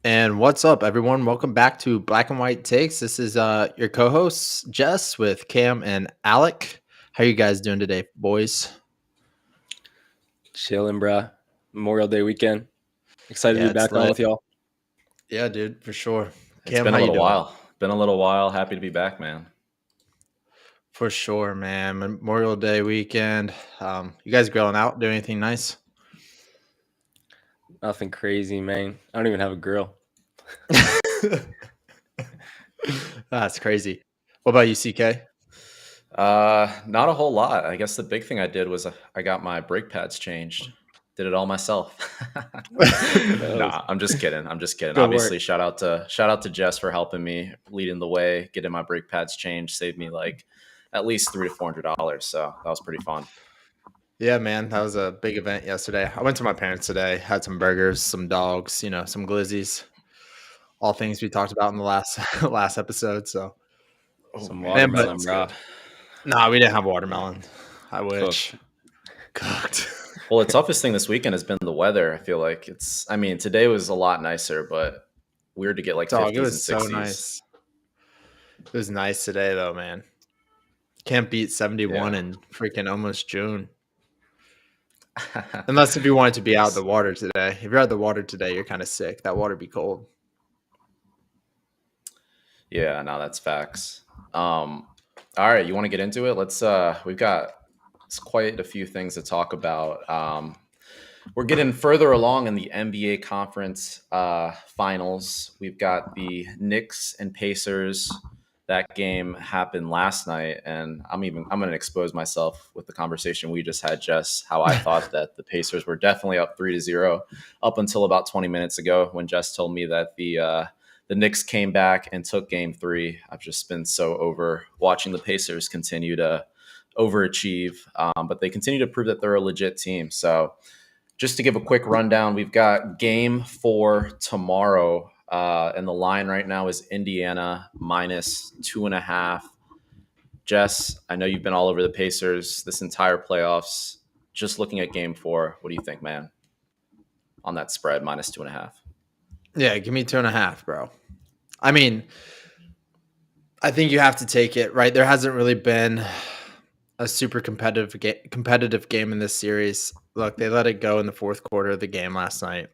And what's up, everyone? Welcome back to Black and White Takes. This is your co-hosts Jess with Cam and Alec. How you guys doing today, boys? Chilling, bruh. Memorial Day weekend. Excited to Yeah, be it's back on lit. with y'all. Yeah, dude, for sure. It's Cam, been how a you little doing? while. Been a little while. Happy to be back, man. For sure, man. Memorial Day weekend. You guys grilling out? Do anything nice? Nothing crazy, man. I don't even have a grill. That's crazy. What about you, CK? Not a whole lot. I guess the big thing I did was I got my brake pads changed. Did it all myself. Nah, I'm just kidding. I'm just kidding. Good work. Obviously, shout out to Jess for helping me, leading the way, getting my brake pads changed. Saved me like at least $300 to $400. So that was pretty fun. Yeah, man, that was a big event yesterday. I went to my parents today, had some burgers, some dogs, some glizzies, all things we talked about in the last last episode. So, Some man, but watermelon, bro. nah, we didn't have watermelon. I wish. Cooked. Cooked. Well, the toughest thing this weekend has been the weather. I feel like I mean, today was a lot nicer, but weird to get like Dog, it 50s and was so 60s. nice. It was nice today, though, man. Can't beat 71 Yeah. in freaking almost June. Unless if you wanted to be out the water today. If you're out the water today, you're kind of sick. That water be cold. Yeah, no, that's facts. All right, you want to get into it? We've got quite a few things to talk about. We're getting further along in the NBA conference finals. We've got the Knicks and Pacers. That game happened last night, and I'm going to expose myself with the conversation we just had, Jess, how I thought that the Pacers were definitely up 3-0 up until about 20 minutes ago when Jess told me that the Knicks came back and took game 3. I've just been so over watching the Pacers continue to overachieve, but they continue to prove that they're a legit team. So just to give a quick rundown, we've got game 4 tomorrow. And the line right now is Indiana -2.5. Jess, I know you've been all over the Pacers this entire playoffs. Just looking at game 4, what do you think, man, on that spread, -2.5? Yeah, give me 2.5, bro. I mean, I think you have to take it, right? There hasn't really been a super competitive game in this series. Look, they let it go in the fourth quarter of the game last night.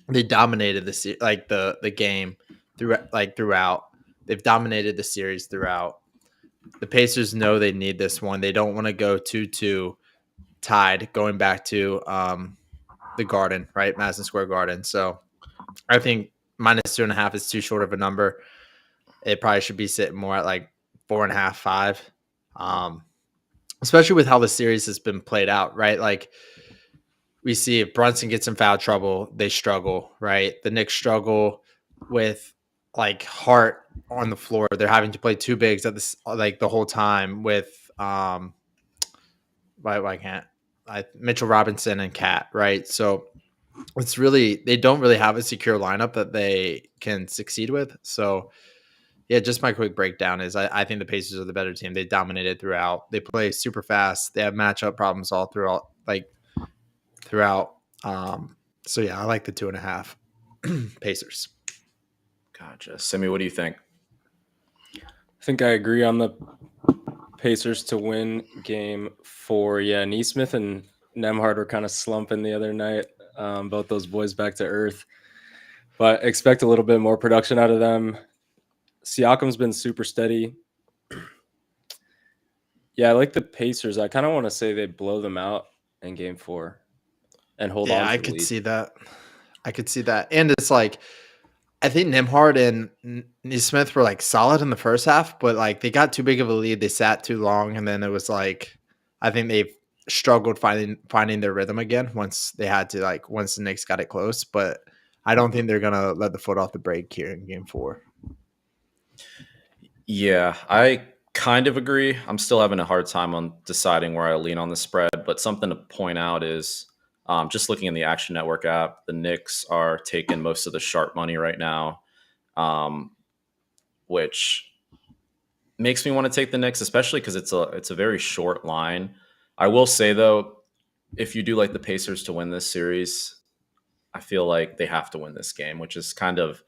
They dominated the game throughout. They've dominated the series throughout. The Pacers know they need this one. They don't want to go 2-2 tied going back to the Garden, right? Madison Square Garden. So I think -2.5 is too short of a number. It probably should be sitting more at like 4.5, 5. Especially with how the series has been played out, right? Like we see if Brunson gets in foul trouble, they struggle, right? The Knicks struggle with like Hart on the floor. They're having to play two bigs at this like the whole time with why can't Mitchell Robinson and Cat, right? So it's really they don't really have a secure lineup that they can succeed with. So yeah, just my quick breakdown is I think the Pacers are the better team. They dominated throughout. They play super fast. They have matchup problems all throughout. So yeah, I like the 2.5 Pacers. Gotcha. Simi, what do you think? I think I agree on the Pacers to win game 4. Yeah, Neesmith and Nembhard were kind of slumping the other night. Both those boys back to earth. But expect a little bit more production out of them. Siakam's been super steady. Yeah, I like the Pacers. I kind of want to say they blow them out in game 4 and hold on to Yeah, I the could lead. see that. I could see that. And it's like I think Nembhard and Neesmith were like solid in the first half, but like they got too big of a lead. They sat too long, and then it was like I think they've struggled finding their rhythm again once they had to once the Knicks got it close. But I don't think they're gonna let the foot off the brake here in game 4. Yeah, I kind of agree. I'm still having a hard time on deciding where I lean on the spread, but something to point out is just looking in the Action Network app, the Knicks are taking most of the sharp money right now, which makes me want to take the Knicks, especially because it's a very short line. I will say though, if you do like the Pacers to win this series, I feel like they have to win this game, which is kind of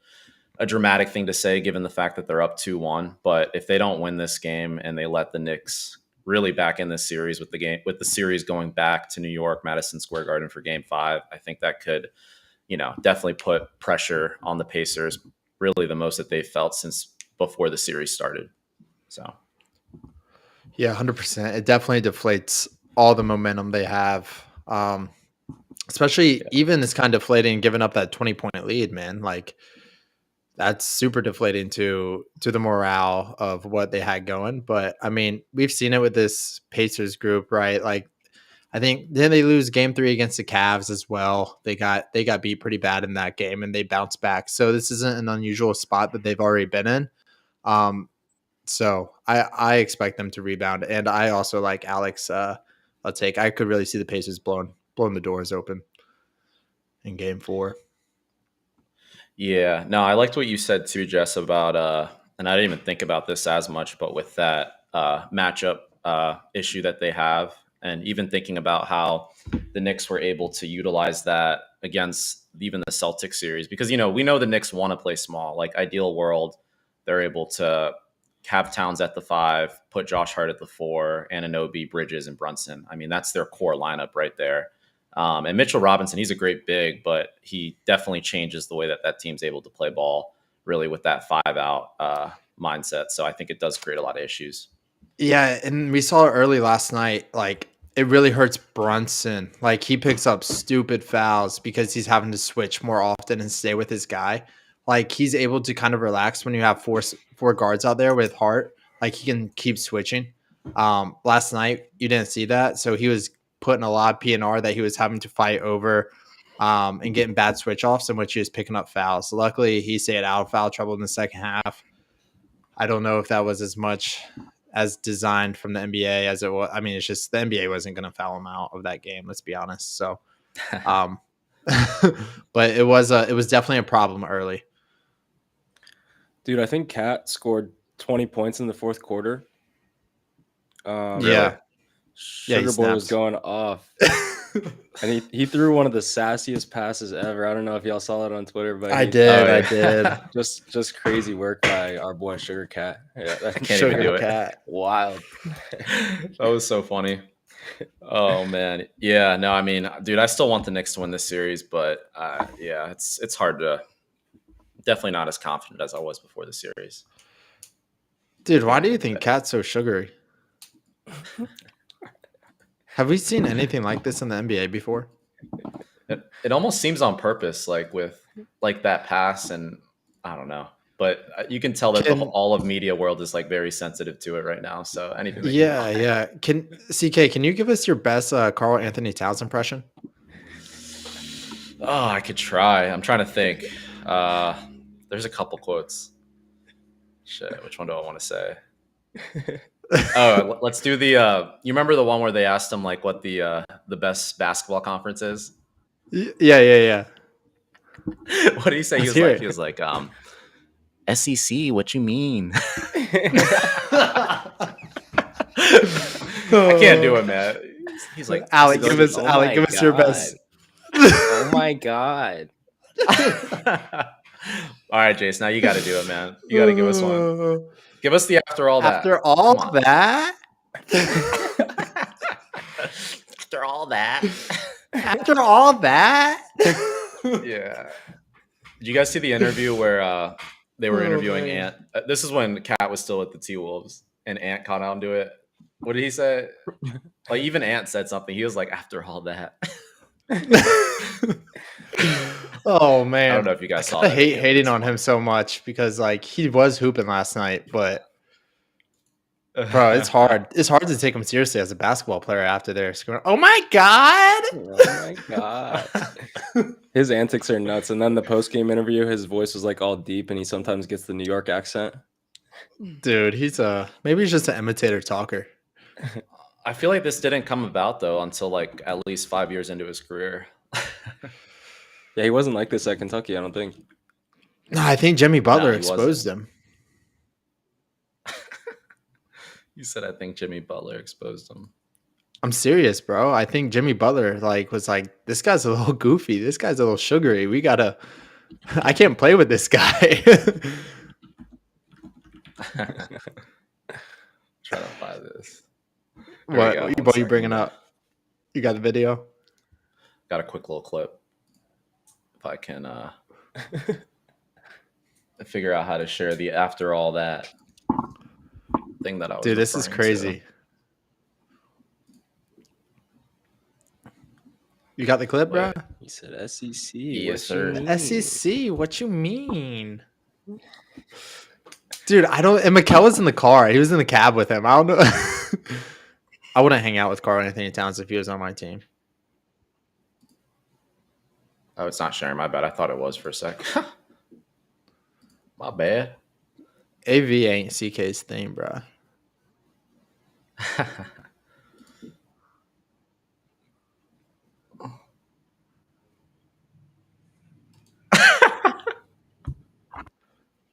a dramatic thing to say given the fact that they're up 2-1. But if they don't win this game and they let the Knicks really back in this series with the series going back to New York, Madison Square Garden for game 5, I think that could, definitely put pressure on the Pacers, really the most that they've felt since before the series started. So Yeah, 100%. It definitely deflates all the momentum they have. Especially even it's kind of deflating giving up that 20-point lead, man. Like that's super deflating to the morale of what they had going. But I mean, we've seen it with this Pacers group, right? Like I think then they lose game 3 against the Cavs as well. They got beat pretty bad in that game and they bounced back. So this isn't an unusual spot that they've already been in. So I expect them to rebound. And I also like Alex take. I could really see the Pacers blowing the doors open in game 4. Yeah, no, I liked what you said too, Jess, about and I didn't even think about this as much, but with that matchup issue that they have, and even thinking about how the Knicks were able to utilize that against even the Celtics series, because we know the Knicks want to play small. Like ideal world, they're able to have Towns at the 5, put Josh Hart at the 4, Anunoby, Bridges, and Brunson. I mean, that's their core lineup right there. And Mitchell Robinson, he's a great big, but he definitely changes the way that team's able to play ball, really, with that 5-out mindset. So I think it does create a lot of issues. Yeah, and we saw it early last night. Like it really hurts Brunson. Like he picks up stupid fouls because he's having to switch more often and stay with his guy. Like he's able to kind of relax when you have four guards out there with Hart. Like he can keep switching. Last night you didn't see that, so he was putting a lot of PNR that he was having to fight over and getting bad switch offs in which he was picking up fouls. So luckily he stayed out of foul trouble in the second half. I don't know if that was as much as designed from the NBA as it was. I mean, it's just the NBA wasn't going to foul him out of that game. Let's be honest. So, but it was definitely a problem early. Dude, I think Cat scored 20 points in the fourth quarter. Yeah. Sugar Boy was going off. And he threw one of the sassiest passes ever. I don't know if y'all saw it on Twitter, but I did. Just crazy work by our boy Sugar Cat. Yeah, I can't even do it. Wild. That was so funny. Oh man, yeah. No, I mean, dude, I still want the Knicks to win this series, but yeah, it's hard to. Definitely not as confident as I was before the series. Dude, why do you think Cat's so sugary? Have we seen anything like this in the NBA before? It almost seems on purpose, like with like that pass, and I don't know, but you can tell that all of media world is like very sensitive to it right now. So anything. Yeah. Can you give us your best Karl Anthony Towns impression? Oh, I could try. I'm trying to think. There's a couple quotes. Shit, which one do I want to say? Oh, let's do the you remember the one where they asked him like what the best basketball conference is? Yeah. What did he say? He was like SEC, what you mean? I can't do it, man. He's like, Alec, give us your best. Oh my god. All right, Jace, now you got to do it, man. You got to give us one. Give us the after all that. After all that? After all that? After all that? Yeah. Did you guys see the interview where they were interviewing Ant? This is when Cat was still at the T-Wolves, and Ant caught on to it. What did he say? Like, even Ant said something. He was like, after all that. Oh man, I don't know if you guys saw that. I hate hating on him so much because like he was hooping last night, but bro, it's hard to take him seriously as a basketball player after they're scoring. Oh my god. His antics are nuts. And then the post-game interview, his voice was like all deep and he sometimes gets the New York accent. Dude, maybe he's just an imitator talker. I feel like this didn't come about though until like at least 5 years into his career. Yeah, he wasn't like this at Kentucky, I don't think. No, I think Jimmy Butler exposed him. You said I think Jimmy Butler exposed him. I'm serious, bro. I think Jimmy Butler was like, this guy's a little goofy. This guy's a little sugary. We gotta. I can't play with this guy. Try to find this. What One are you bringing second. up? You got the video? Got a quick little clip. If I can figure out how to share the after all that thing that I was. Dude, this is referring to. crazy. You got the clip, bro? He said SEC. Yes, What you sir. mean? SEC. What you mean? Dude, I don't. And Mikel was in the car. He was in the cab with him. I don't know. I wouldn't hang out with Karl Anthony Towns if he was on my team. Oh, it's not sharing. My bad. I thought it was for a sec. My bad. AV ain't CK's thing, bro.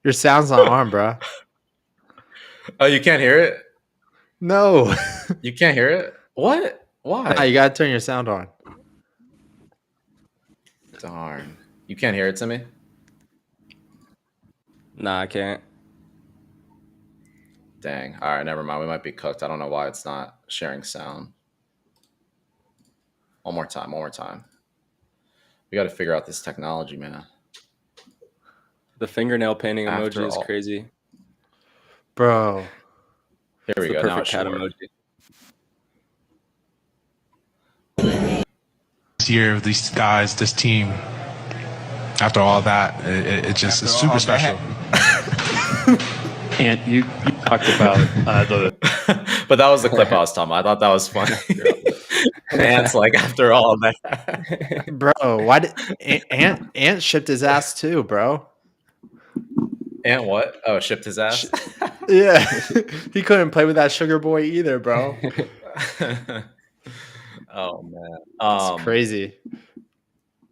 Your sound's not on, bro. Oh, you can't hear it? No. You can't hear it? What? Why? Nah, you gotta turn your sound on. Darn. You can't hear it to me? Nah, I can't. Dang. All right, never mind. We might be cooked. I don't know why it's not sharing sound. One more time. We got to figure out this technology, man. The fingernail painting After emoji is all. crazy. Bro. Here It's we the go. Now perfect it's cat short. emoji. This year, these guys, this team, after all that, it just is super special. And you talked about the But that was the clip I was talking about. I thought that was funny. Ant's like, after all of that. Bro, why did Ant shipped his ass too, bro? Ant what? Oh, shipped his ass? Yeah. He couldn't play with that sugar boy either, bro. Oh, man. It's crazy.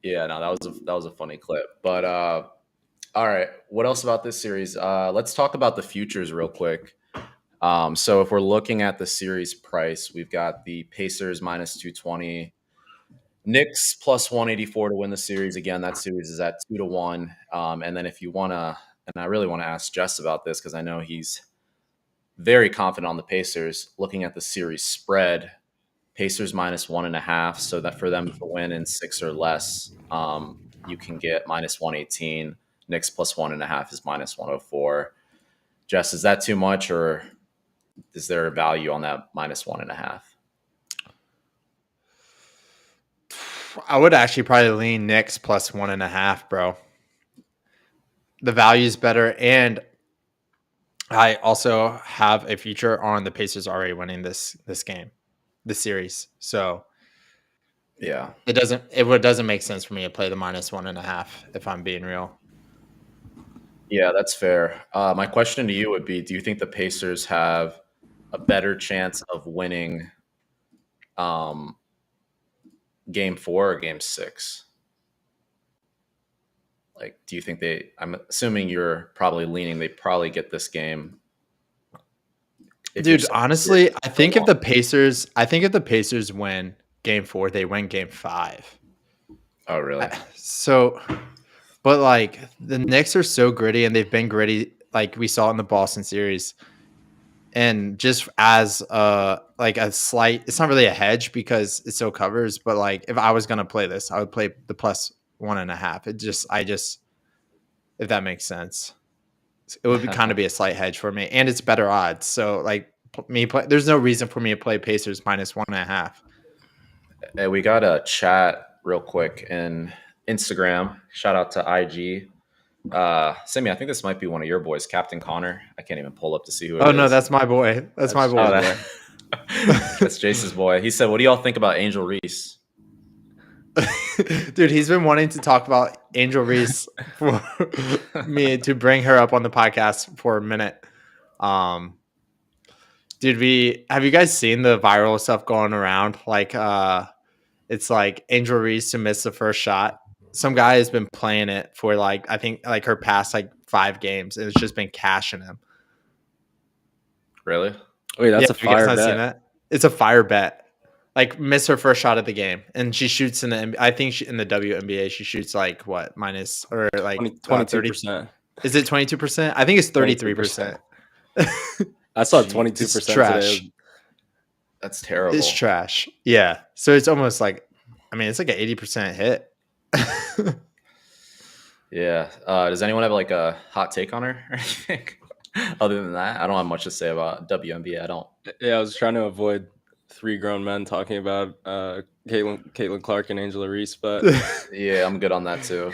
Yeah, no, that was a funny clip. But all right, what else about this series? Let's talk about the futures real quick. So if we're looking at the series price, we've got the Pacers minus 220, Knicks plus 184 to win the series. Again, that series is at 2-1. And then if you want to, and I really want to ask Jess about this because I know he's very confident on the Pacers. Looking at the series spread, Pacers minus 1.5, so that for them to win in 6 or less, you can get minus 118. Knicks plus 1.5 is minus 104. Jess, is that too much, or is there a value on that minus 1.5? I would actually probably lean Knicks plus 1.5, bro. The value is better, and I also have a future on the Pacers already winning this game, this series. So Yeah, it doesn't make sense for me to play the minus 1.5 if I'm being real. yeah, that's fair. My question to you would be: do you think the Pacers have a better chance of winning Game 4 or Game 6? Like, do you think I'm assuming you're probably leaning they probably get this game. If Dude, you're- honestly, I think if the Pacers win Game 4, they win Game 5. Oh, really? So, but like the Knicks are so gritty, and they've been gritty, like we saw in the Boston series. And just as like a slight, it's not really a hedge because it still covers. But like, if I was gonna play this, I would play the plus 1.5. If that makes sense, it would kind of be a slight hedge for me, and it's better odds. So like there's no reason for me to play Pacers minus 1.5. Hey, we got a chat real quick in Instagram. Shout out to IG. Simi, I think this might be one of your boys, Captain Connor. I can't even pull up to see who it is. Oh no, that's my boy. That's my boy. That's Jace's boy. He said, "What do y'all think about Angel Reese?" Dude, he's been wanting to talk about Angel Reese for me to bring her up on the podcast for a minute. Have you guys seen the viral stuff going around? Like, it's like Angel Reese to miss the first shot. Some guy has been playing it for like, I think like her past like 5 games, and it's just been cashing him. Really? Wait, that's a have you guys fire not seen bet. that? It's a fire bet. like miss her first shot of the game, and she shoots in the. I think in the WNBA she shoots like what minus or like 22%. Is it 22%? I think it's 33%. I saw Jeez. 22% It's trash. today. That's terrible. It's trash. Yeah. So it's almost like, I mean, it's like an 80% hit. Yeah. Does anyone have like a hot take on her or anything? Other than that, I don't have much to say about WNBA. I don't. Yeah, I was trying to avoid 3 grown men talking about Caitlin Clark and Angela Reese, but Yeah, I'm good on that too.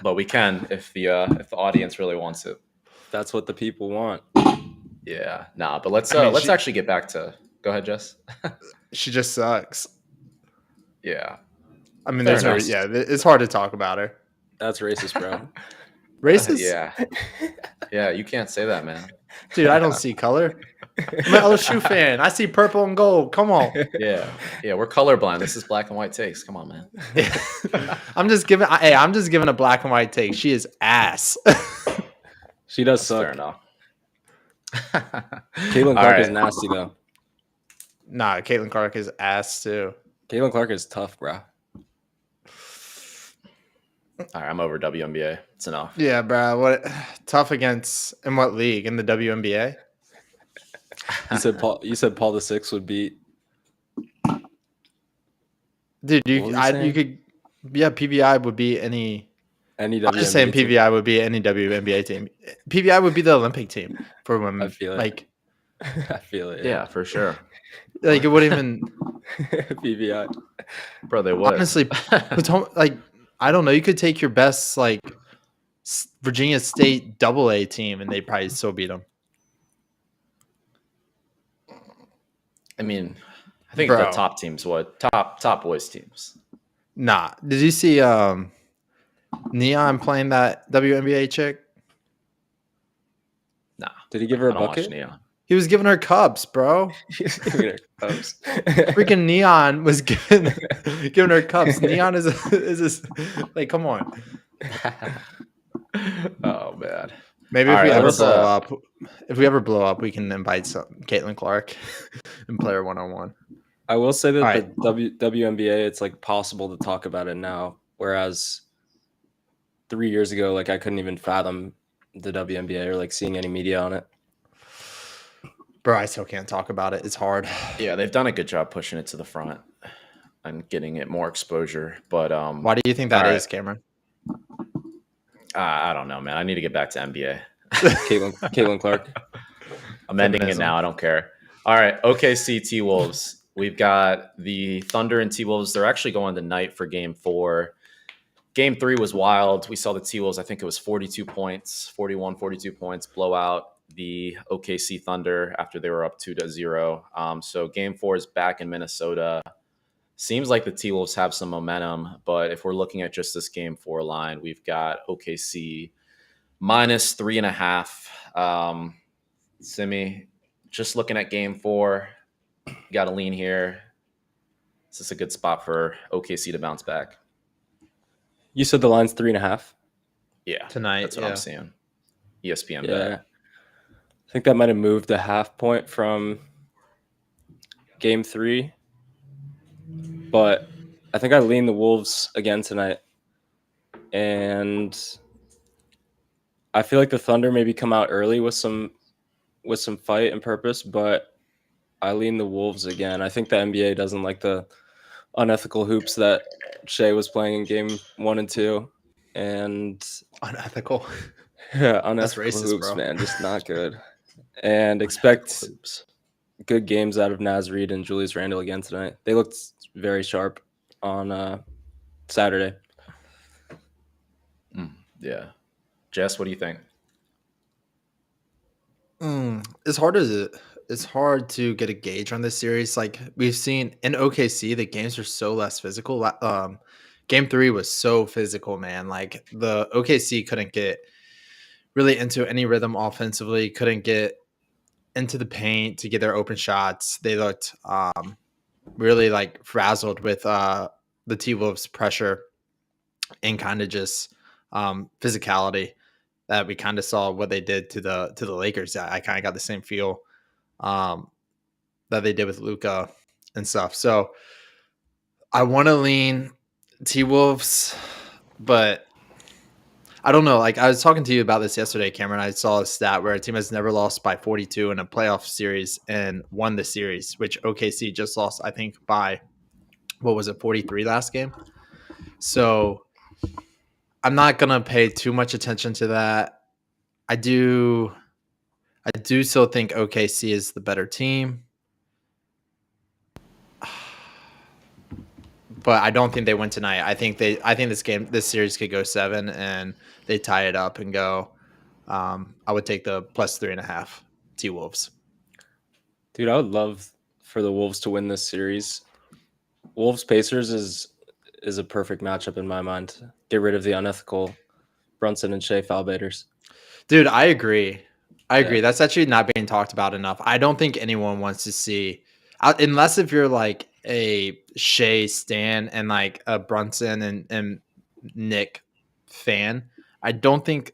But we can if the audience really wants it. that's what the people want. Yeah. Nah. But let's I mean, let's she- actually get back to. Go ahead, Jess. She just sucks. Yeah. I mean, Fair there's no, enough. yeah, it's hard to talk about her. That's racist, bro. Racist? Yeah. Yeah. You can't say that, man. Dude, I don't see color. I'm an LSU fan. I see purple and gold. Come on. Yeah. Yeah. We're colorblind. This is black and white takes. Come on, man. I'm just giving a black and white take. She is ass. She does Fair suck. enough. Caitlin All Clark is right. nasty, though. Nah, Caitlin Clark is ass too. Caitlin Clark is tough, bro. All right. I'm over WNBA. It's enough. Yeah, bro. What tough against in what league? In the WNBA? You said Paul the Sixth would beat. Dude, What was he you saying? could yeah, PBI would be any Any I'm just saying WNBA team. PBI would be any WNBA team. PBI would be the Olympic team for women. I feel it. Like I feel it. Yeah, for sure. it wouldn't even PBI. Bro, they would. honestly like I don't know. You could take your best like Virginia State AA team and they probably still beat them. I mean, I think Bro. the top teams would. Top boys teams. Nah. Did you see Neon playing that WNBA chick? Nah. Did he give her I a don't watch bucket? Neon. He was giving her cups, bro. Freaking Freaking Neon was giving her cups. Neon is like, come on. Oh man. Maybe All if we right, ever let's, blow up, we can invite Caitlin Clark and play her 1-on-1. I will say that Alright. the WNBA, it's like possible to talk about it now, whereas 3 years ago, like I couldn't even fathom the WNBA or like seeing any media on it. Bro, I still can't talk about it. It's hard. Yeah, they've done a good job pushing it to the front and getting it more exposure. But Why do you think that All is, right. Cameron? I don't know, man. I need to get back to NBA. Caitlin Clark. I'm ending it Feminism. now. I don't care. All right. OKC T Wolves. We've got the Thunder and T Wolves. They're actually going tonight for game 4. Game 3 was wild. We saw the T Wolves, I think it was 42 points, 42 points, blowout the OKC Thunder after they were up 2-0. So game 4 is back in Minnesota. Seems like the T Wolves have some momentum, but if we're looking at just this game 4 line, we've got OKC minus 3.5. Simi, just looking at game 4, you got to lean here. Is this a good spot for OKC to bounce back? You said the line's 3.5. Yeah, Tonight, that's what yeah. I'm seeing. ESPN Yeah. bet. I think that might have moved a half point from game 3. But I think I lean the Wolves again tonight. And I feel like the Thunder maybe come out early with some fight and purpose, but I lean the Wolves again. I think the NBA doesn't like the unethical hoops that Shea was playing in game 1 and 2. And Unethical. yeah, unethical racist, hoops, bro. man, just not good. And expect good games out of Naz Reid and Julius Randle again tonight. They looked very sharp on Saturday. Yeah. Jess, what do you think? It's hard to get a gauge on this series. Like we've seen in OKC, the games are so less physical. Game 3 was so physical, man. Like the OKC couldn't get really into any rhythm offensively, couldn't get into the paint to get their open shots. They looked really like frazzled with the T-Wolves pressure and kind of just physicality that we kind of saw what they did to the Lakers. I kind of got the same feel that they did with Luka and stuff. So I want to lean T-Wolves, but I don't know. Like I was talking to you about this yesterday, Cameron. I saw a stat where a team has never lost by 42 in a playoff series and won the series, which OKC just lost, I think, by what was it, 43 last game. So I'm not gonna pay too much attention to that. I do still think OKC is the better team, but I don't think they win tonight. I think this series could go 7 and they tie it up and go. I would take the +3.5 T-Wolves. Dude, I would love for the Wolves to win this series. Wolves Pacers is a perfect matchup in my mind. Get rid of the unethical Brunson and Shea foul baiters. Dude, I agree. Yeah. That's actually not being talked about enough. I don't think anyone wants to see, unless if you're like a Shea stan and like a Brunson and Nick fan. I don't think,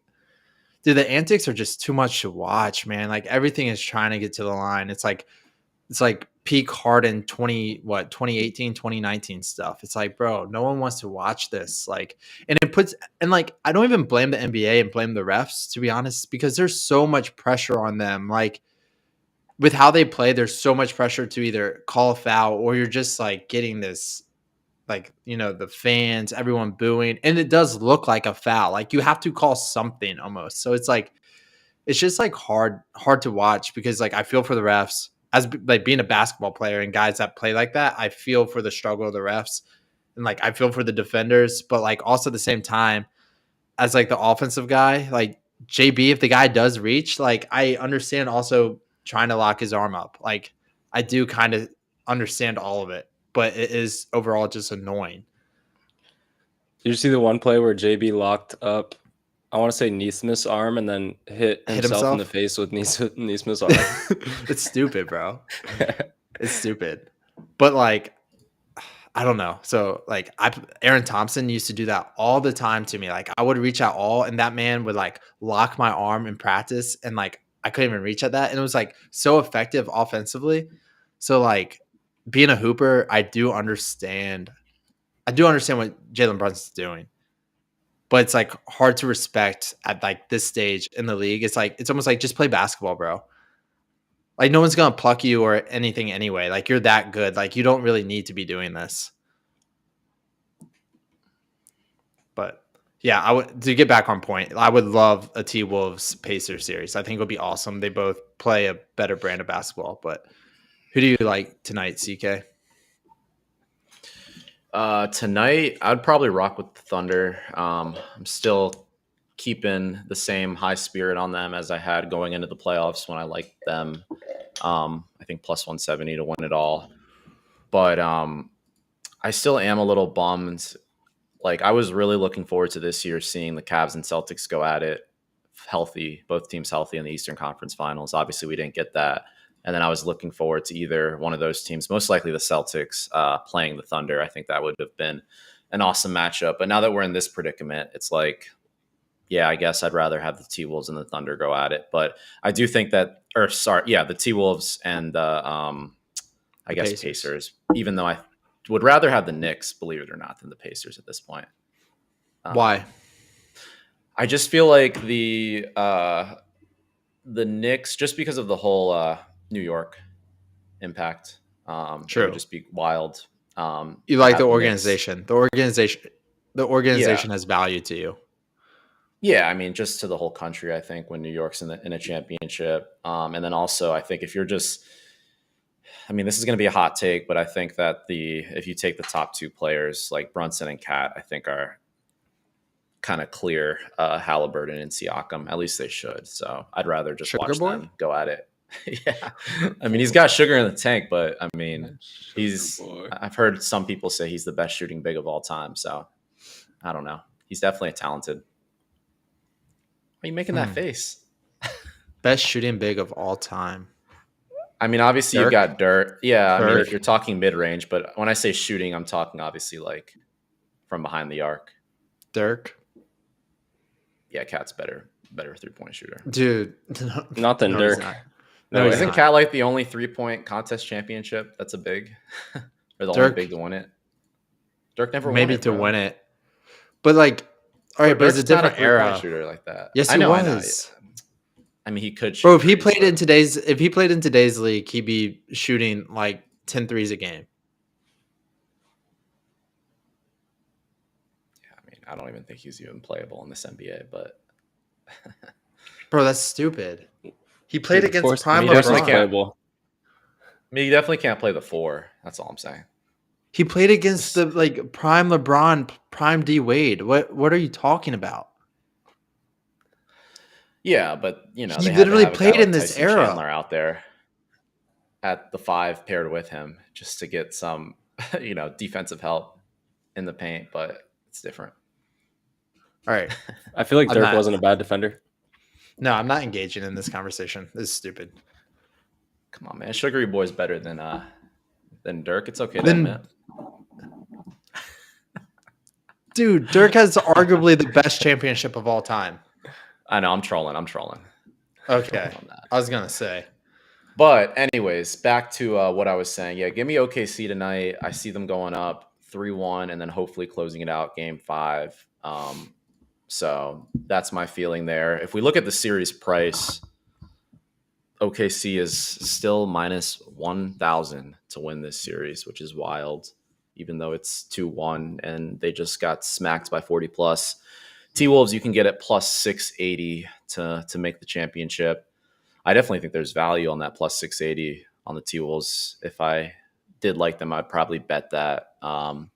dude, the antics are just too much to watch, man. Like everything is trying to get to the line. It's like peak Harden 2018, 2019 stuff. It's like, bro, no one wants to watch this. Like, and it puts, and like, I don't even blame the NBA and blame the refs, to be honest, because there's so much pressure on them. Like, with how they play, there's so much pressure to either call a foul or you're just like getting this, like, you know, the fans, everyone booing, and it does look like a foul. Like, you have to call something almost. So it's like, it's just like hard to watch because like I feel for the refs as like being a basketball player and guys that play like that. I feel for the struggle of the refs and like I feel for the defenders, but like also at the same time as like the offensive guy, like JB, if the guy does reach, like I understand also trying to lock his arm up. Like I do kind of understand all of it, but it is overall just annoying. Did you see the one play where JB locked up, I want to say Neesmith's arm and then hit himself in the face with Neesmith's arm? It's stupid, bro. It's stupid. But like, I don't know. So like Aaron Thompson used to do that all the time to me. Like I would reach out and that man would like lock my arm in practice and like I couldn't even reach at that. And it was like so effective offensively. So like being a hooper, I do understand what Jalen Brunson's doing. But it's like hard to respect at like this stage in the league. It's like, it's almost like just play basketball, bro. Like no one's going to pluck you or anything anyway. Like you're that good. Like you don't really need to be doing this. But yeah, to get back on point, I would love a T-Wolves Pacers series. I think it would be awesome. They both play a better brand of basketball. But who do you like tonight, CK? Tonight, I'd probably rock with the Thunder. I'm still keeping the same high spirit on them as I had going into the playoffs when I liked them. I think +170 to win it all. But I still am a little bummed. Like I was really looking forward to this year seeing the Cavs and Celtics go at it healthy, both teams healthy in the Eastern Conference Finals. Obviously, we didn't get that. And then I was looking forward to either one of those teams, most likely the Celtics, playing the Thunder. I think that would have been an awesome matchup. But now that we're in this predicament, it's like, yeah, I guess I'd rather have the T-Wolves and the Thunder go at it. But I do think that, the T-Wolves and the, Pacers, even though I would rather have the Knicks, believe it or not, than the Pacers at this point. Why? I just feel like the Knicks, just because of the whole New York impact, True, it would just be wild. You like the organization. The organization has value to you. Yeah, I mean, just to the whole country. I think when New York's in a championship, and then also I think if you're just, I mean, this is going to be a hot take, but I think that if you take the top two players like Brunson and Cat, I think are kind of clear Halliburton and Siakam. At least they should. So I'd rather just watch them go at it. Yeah, I mean, he's got sugar in the tank, but I mean, I've heard some people say he's the best shooting big of all time. So I don't know. He's definitely talented. Why are you making that face? Best shooting big of all time. I mean, obviously Dirk? You've got Dirk. Yeah, Dirk? I mean, if you're talking mid-range, but when I say shooting, I'm talking obviously like from behind the arc. Dirk? Yeah, Cat's better 3-point shooter. Dude. Not than Dirk. No, No, he's Isn't not. Cat like the only 3-point contest championship that's a big, or the only Dirk- big to win it? Dirk never won maybe it, to bro. win it. But like, all right, but it's a Dirk's not different three-point era. shooter like that. Yes, I he know. was. I mean, he could shoot. Bro, if he threes, played but- in today's league, he'd be shooting like 10 threes a game. I mean, I don't even think he's even playable in this NBA. But Bro, that's stupid. He played Of against course, prime he definitely LeBron. playable. I mean, he definitely can't play the 4. That's all I'm saying. He played against the like prime LeBron, prime D Wade. What are you talking about? Yeah, but you know, He they had to literally have a guy played like in this Tyson era. Chandler out there at the 5 paired with him just to get some, defensive help in the paint. But it's different. All right. I feel like I'm Dirk not- wasn't a bad defender. No, I'm not engaging in this conversation. This is stupid. Come on, man. Sugary Boy's better than Dirk. It's okay to Then- admit. Dude, Dirk has arguably the best championship of all time. I know. I'm trolling. Okay. On that. I was going to say. But anyways, back to what I was saying. Yeah, give me OKC tonight. I see them going up 3-1 and then hopefully closing it out game 5. So that's my feeling there. If we look at the series price, OKC is still minus 1,000 to win this series, which is wild, even though it's 2-1 and they just got smacked by 40 plus. T-Wolves, you can get at plus 680 to make the championship. I definitely think there's value on that plus 680 on the T-Wolves. If I did like them, I'd probably bet that. And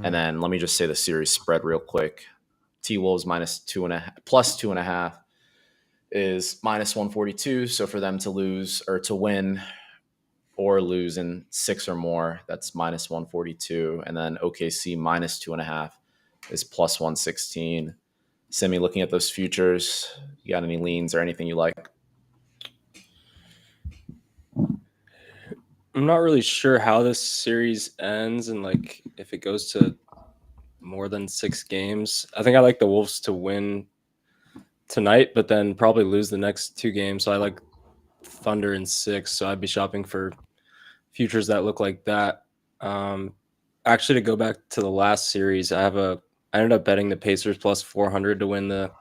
then let me just say the series spread real quick. T-Wolves plus 2.5 is minus 142. So for them to lose or to win or lose in 6 or more, that's minus 142. And then OKC minus 2.5 is plus 116. Simi, looking at those futures, you got any leans or anything you like? I'm not really sure how this series ends and like if it goes to more than 6 games. I think I like the Wolves to win tonight, but then probably lose the next 2 games. So I like Thunder in 6. So I'd be shopping for futures that look like that. Actually, to go back to the last series, I ended up betting the Pacers plus 400 to win the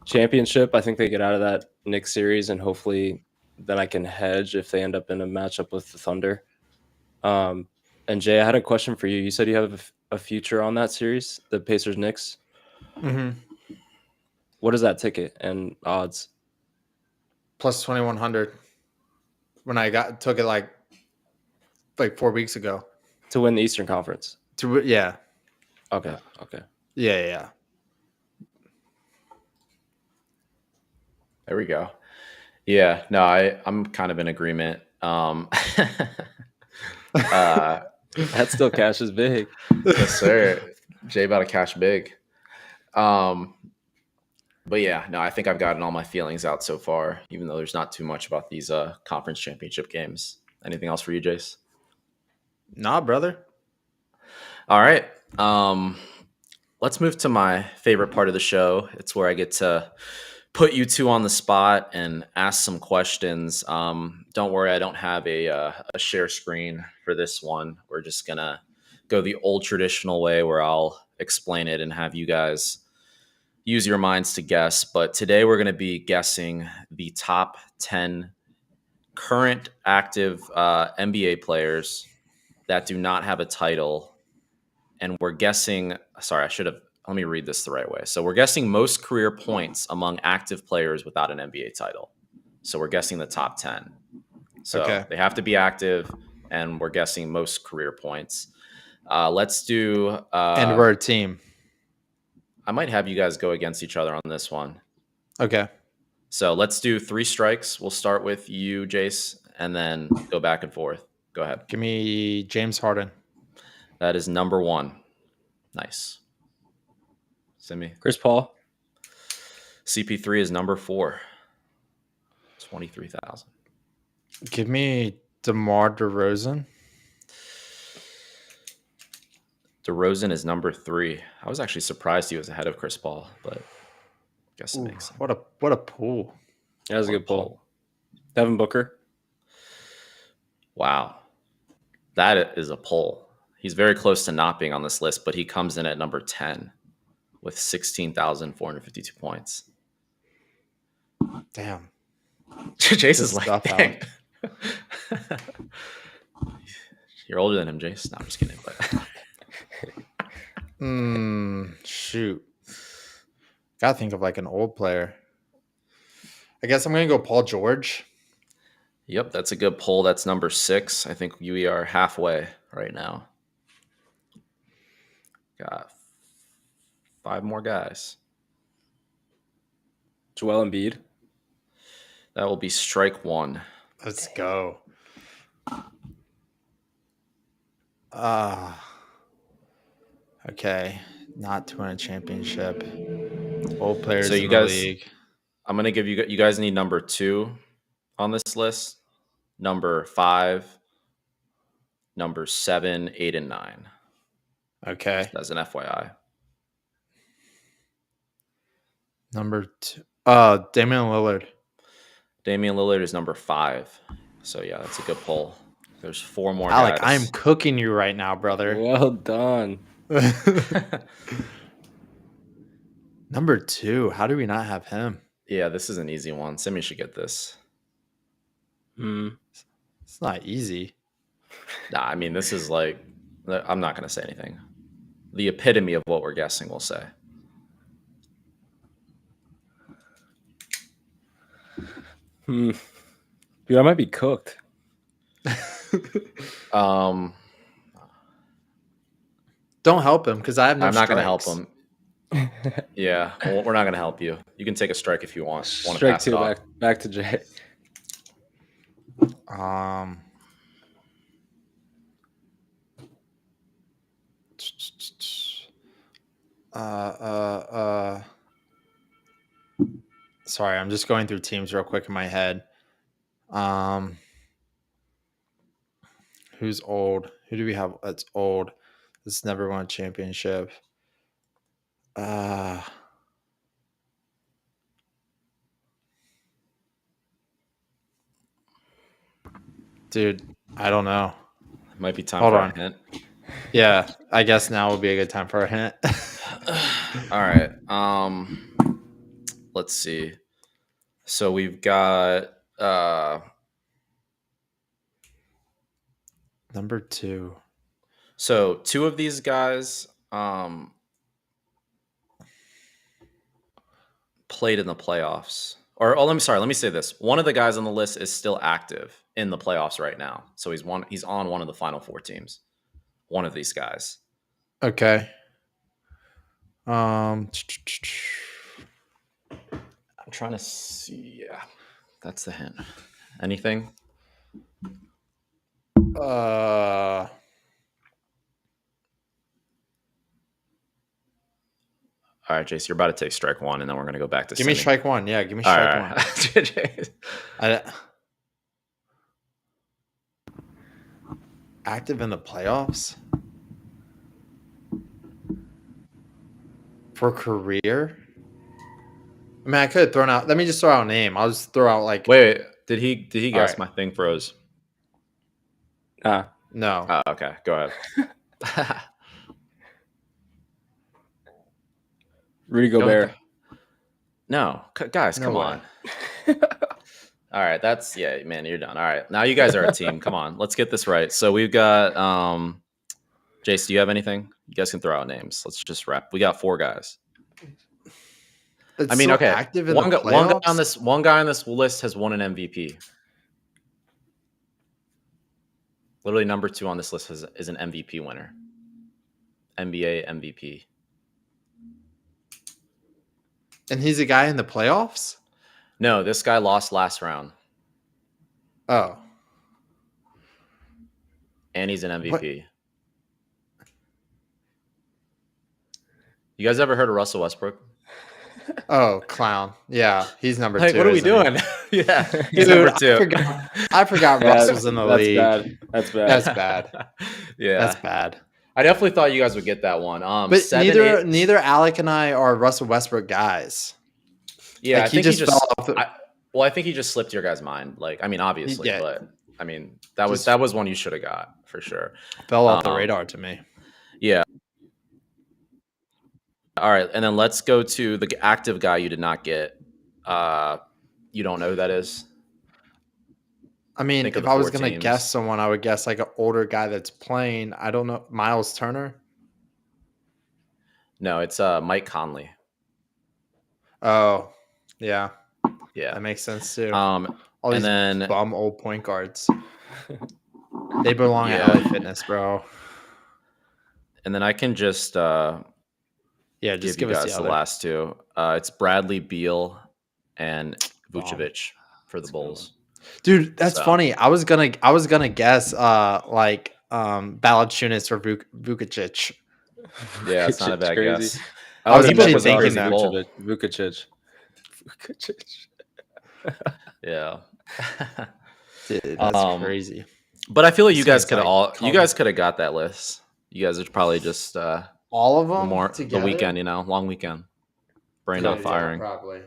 championship. I think they get out of that Knicks series, and hopefully then I can hedge if they end up in a matchup with the Thunder. And Jay, I had a question for you. You said you have a future on that series, the Pacers Knicks. Mm-hmm. What is that ticket and odds? Plus 2,100 when I took it like 4 weeks ago. To win the Eastern Conference. Yeah. Okay. Yeah. There we go. Yeah, no, I'm kind of in agreement. That still cashes big. Yes, sir. Jay about to cash big. But yeah, no, I think I've gotten all my feelings out so far, even though there's not too much about these conference championship games. Anything else for you, Jace? Nah, brother. All right. Let's move to my favorite part of the show. It's where I get to put you two on the spot and ask some questions. Don't worry, I don't have a share screen for this one. We're just going to go the old traditional way where I'll explain it and have you guys use your minds to guess. But today we're going to be guessing the top 10 current active NBA players that do not have a title. And we're guessing, let me read this the right way. So we're guessing most career points among active players without an NBA title. So we're guessing the top 10. So Okay. They have to be active, and we're guessing most career points. Let's do... And we're a team. I might have you guys go against each other on this one. Okay. So let's do 3 strikes. We'll start with you, Jace, and then go back and forth. Go ahead. Give me James Harden. That is number 1. Nice. Simi. Chris Paul. CP3 is number 4. 23,000. Give me DeMar DeRozan. DeRozan is number 3. I was actually surprised he was ahead of Chris Paul, but I guess it makes sense. What a pool. That was a good pull. Devin Booker. Wow. That is a pull. He's very close to not being on this list, but he comes in at number 10 with 16,452 points. Damn. Jace is Good like, stuff, dang. You're older than him, Jace. No, I'm just kidding. But Shoot. Gotta think of like an old player. I guess I'm gonna go Paul George. Yep, that's a good pull. That's number 6. I think we are halfway right now. Got 5 more guys. Joel Embiid. That will be strike 1. Let's go. Okay. Not to win a championship. Old players So you in guys- the league. I'm going to give you guys need number 2 on this list, number 5, number 7, 8, and 9. Okay. As an FYI. Number 2. Damian Lillard. Damian Lillard is number 5. So yeah, that's a good pull. There's 4 more Alec, guys. I'm cooking you right now, brother. Well done. Number 2. How do we not have him? Yeah, this is an easy one. Simi should get this. It's not easy. Nah, I mean, this is like, I'm not going to say anything. The epitome of what we're guessing, we'll say. Dude, I might be cooked. Um, Don't help him because I have no I'm not going to help strikes. him. Yeah, well, we're not going to help you. You can take a strike if you want. Want to Strike pass it 2 off? back to Jay. Sorry, I'm just going through teams real quick in my head. Who's old? Who do we have that's old? That's never won a championship. Dude, I don't know. Might be time Hold for on. a hint. Yeah, I guess now would be a good time for a hint. All right. Let's see. So we've got Number 2. so 2 of these guys played in the playoffs. Or let me say this. One of the guys on the list is still active in the playoffs right now. So he's on one of the final 4 teams. One of these guys. Okay. I'm trying to see. Yeah. That's the hint. Anything? All right, Jace, you're about to take strike 1, and then we're going to go back to Give me Simi. strike 1. Yeah, give me All strike right. 1. Active in the playoffs? For career? I mean, I could have thrown out. Let me just throw out a name. I'll just throw out like. Wait. Did he guess? right. My thing froze. No. Oh, okay. Go ahead. Rudy Gobert. No, guys, No come way. on. All right, man, you're done. All right, now you guys are a team. Come on, let's get this right. So we've got Jace. Do you have anything? You guys can throw out names. Let's just wrap. We got 4 guys. That's I mean, so okay. Active in One the guy playoffs? one guy on this list has won an MVP. Literally, number 2 on this list is an MVP winner. NBA MVP. And he's a guy in the playoffs? No, this guy lost last round, Oh. and he's an MVP. What? You guys ever heard of Russell Westbrook? Oh, clown. Yeah, he's number 2. Like, what are we isn't he? doing? Yeah, he's Dude, number 2. I forgot Russell's in the That's league. bad. That's bad. That's bad. Yeah, That's bad. I definitely thought you guys would get that one. But 7, 8 neither Alec and I are Russell Westbrook guys. Yeah, Like, I think he just fell off. Well, I think he just slipped your guys' mind. Like, I mean, obviously, Yeah. but I mean, that Just- was one you should have got for sure. Fell off the Um, radar to me. Yeah. All right, and then let's go to the active guy you did not get. You don't know who that is? I mean, Think of if the I was four gonna teams. guess someone, I would guess like an older guy that's playing. I don't know, Miles Turner. No, it's Mike Conley. Oh, yeah, Yeah. that makes sense too. Um, All these and then bum old point guards. They belong Yeah. at LA Fitness, bro. I can just Yeah, just give you give us guys the the other. last two. It's Bradley Beal and Bomb. Vucevic for the Bulls. Dude, that's So- funny. I was gonna guess like Valanciunas or Yeah, Vukic. it's not a bad Crazy. guess. I was T-Book actually was thinking already that. full. Vukic. Yeah. Dude, that's Um, crazy. But I feel like you This guys guy's could have like you guys could have got that list. You guys are probably just All of them the together? weekend, long weekend. Brain not Yeah, firing. probably.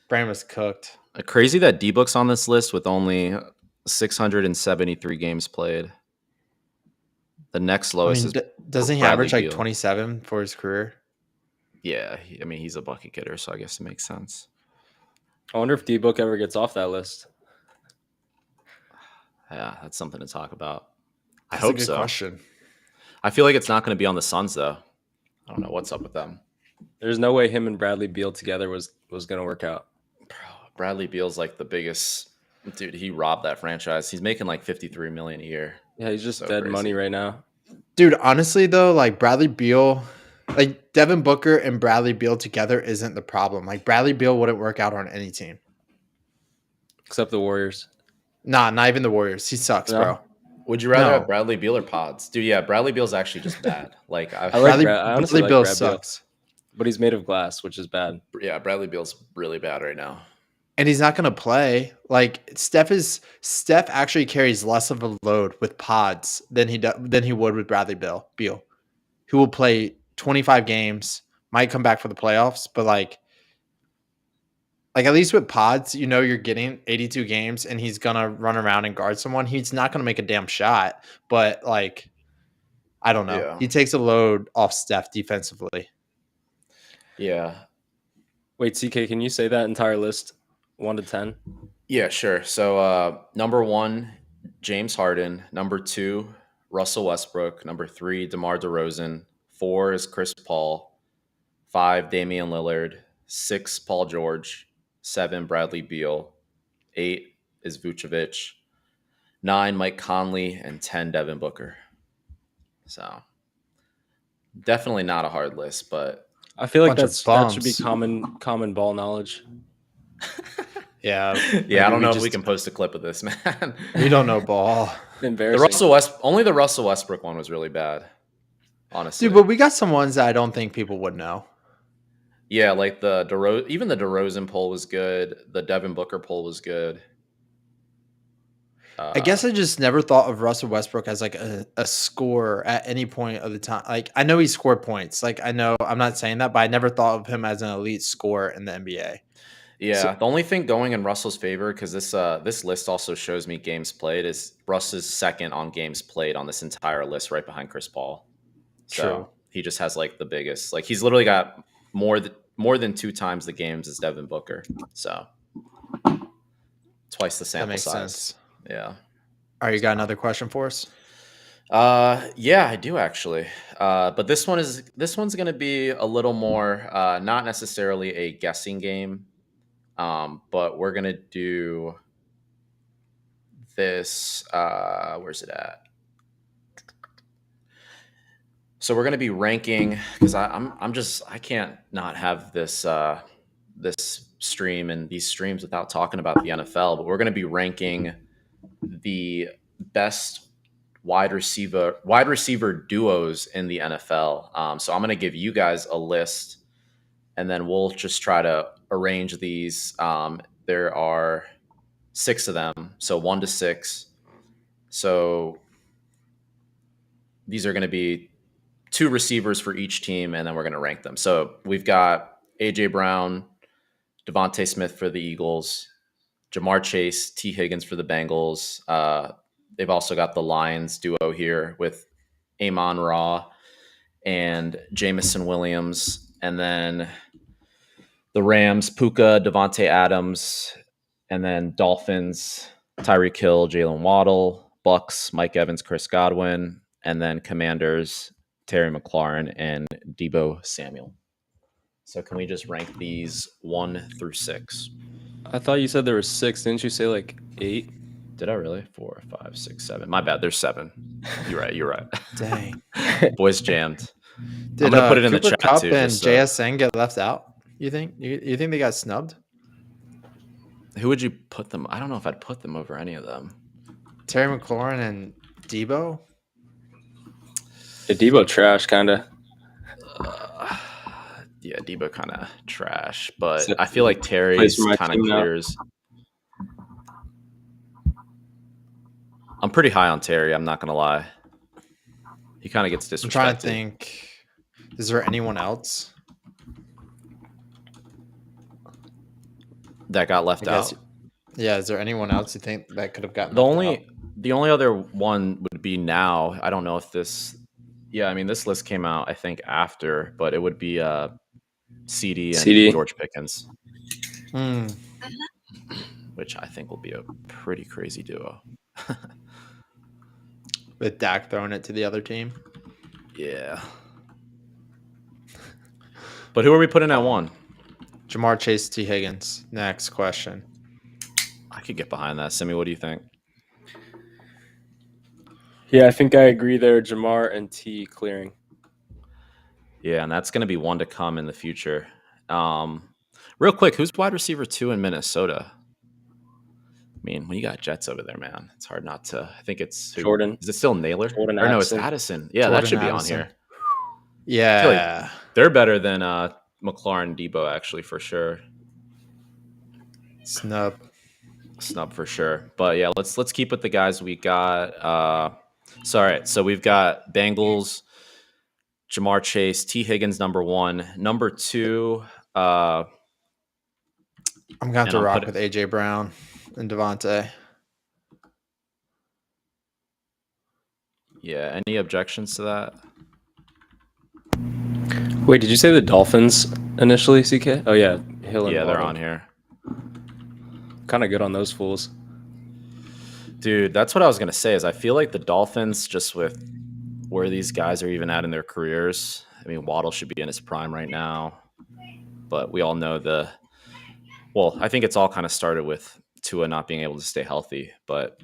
Brain was cooked. Crazy that D-Book's on this list with only 673 games played. The next I lowest mean, is doesn't he Bradley average like Beal. 27 for his career? yeah. I mean, he's a bucket getter, so I guess it makes sense. I wonder if D-Book ever gets off that list. Yeah, that's something to talk about. I That's a hope good so. question. I feel like it's not going to be on the Suns though. I don't know what's up with them. There's no way him and Bradley Beal together was going to work out. Bro, Bradley Beal's like the biggest dude. He robbed that franchise. He's making like 53 million a year. Yeah, he's just So dead crazy. money right now. Dude, honestly though, like Bradley Beal, like Devin Booker and Bradley Beal together isn't the problem. Like Bradley Beal wouldn't work out on any team. Except the Warriors. Nah, not even the Warriors. He sucks, No? bro. Would you rather No. have Bradley Beal or Pods? Dude, yeah, Bradley Beal's actually just bad. Like, I like Bradley, I honestly Bradley like Beal Brad Beal. sucks. But he's made of glass, which is bad. yeah, Bradley Beal's really bad right now. And he's not gonna play. Like Steph actually carries less of a load with Pods than he would with Bradley Beal, who will play 25 games, might come back for the playoffs, but like at least with Pods, you're getting 82 games and he's gonna run around and guard someone. He's not gonna make a damn shot, but like I don't know. Yeah. He takes a load off Steph defensively. Yeah. Wait, CK, can you say that entire list 1 to 10? Yeah, sure. So number 1, James Harden. Number 2, Russell Westbrook. Number 3, DeMar DeRozan. 4 is Chris Paul. 5, Damian Lillard. 6, Paul George. 7, Bradley Beal. 8 is Vucevic. 9, Mike Conley. And 10, Devin Booker. So definitely not a hard list, but I feel like Bunch of that should be bums. common ball knowledge. Yeah. yeah, I don't we know if just- we can post a clip of this, man. We don't know ball. Embarrassing. Only the Russell Westbrook one was really bad. Honestly. Dude, but we got some ones that I don't think people would know. Yeah, like even the DeRozan poll was good. The Devin Booker poll was good. I guess I just never thought of Russell Westbrook as like a scorer at any point of the time. Like I know he scored points. Like I know I'm not saying that, but I never thought of him as an elite scorer in the NBA. Yeah, the only thing going in Russell's favor, because this list also shows me games played, is Russ is second on games played on this entire list, right behind Chris Paul. So True. he just has like the biggest. Like he's literally got more than 2 times the games as Devin Booker. So twice the That sample makes size. sense. Yeah. All right, you got another question for us? Yeah, I do actually. But this one's gonna be a little more not necessarily a guessing game. But we're gonna do this. Where's it at? So we're gonna be ranking because I can't not have this this stream and these streams without talking about the NFL. But we're gonna be ranking the best wide receiver duos in the NFL. So I'm gonna give you guys a list, and then we'll just try to arrange these. There are 6 of them, so 1 to 6. So these are going to be 2 receivers for each team, and then we're going to rank them. So we've got AJ Brown, Devontae Smith for the Eagles, Jamar Chase, T. Higgins for the Bengals. They've also got the Lions duo here with Amon Ra and Jamison Williams. And then the Rams, Puka, Devontae Adams. And then Dolphins, Tyreek Hill, Jalen Waddle. Bucks, Mike Evans, Chris Godwin. And then Commanders, Terry McLaurin and Debo Samuel. So can we just rank these 1 through 6? I thought you said there were 6. Didn't you say like 8? Did I really? 4, 5, 6, 7. My bad. There's 7. You're right. Dang. Boys jammed. Did I'm gonna put it in the Cooper chat Kupp too. and just, JSN get left out? You think? You think they got snubbed? who would you put them? I don't know if I'd put them over any of them. Terry McLaurin and Debo? Yeah, Debo trash, kind of. Yeah, Debo kind of trash, but So- I feel like Terry's Plays for my kind of team now. clears. I'm pretty high on Terry. I'm not gonna lie. He kind of gets disrespected. I'm trying to think. Is there anyone else? that got left I guess. out. Yeah, is there anyone else you think that could have gotten The left only out? the only other one would be now. I don't know if this. Yeah, I mean this list came out I think after, but it would be CD and CD. George Pickens, Hmm. which I think will be a pretty crazy duo. With Dak throwing it to the other team. Yeah. But who are we putting at 1? Jamar Chase, T. Higgins. Next question. I could get behind that. Simi, what do you think? Yeah, I think I agree there. Jamar and T clearing. Yeah, and that's going to be one to come in the future. Real quick, who's wide receiver 2 in Minnesota? I mean, when you got Jets over there, man, it's hard not to. I think it's who? Jordan. Is it still Naylor? Jordan Or no, it's Addison. Addison. Yeah, that Jordan should be Addison. on here. Yeah. They're better than McLaurin, Debo, actually, for sure. Snub. Snub for sure. But yeah, let's keep with the guys we got. All right, so we've got Bengals, Jamar Chase, T. Higgins, number 1. Number 2, I'm going to have And to I'll rock put with A.J. Brown and Devontae. yeah, any objections to that? Wait, did you say the Dolphins initially, CK? Oh, yeah. Hill and Yeah, they're Waddle. on here. Kind of good on those fools. Dude, that's what I was going to say is I feel like the Dolphins, just with where these guys are even at in their careers, I mean, Waddle should be in his prime right now. But we all know I think it's all kind of started with Tua not being able to stay healthy. But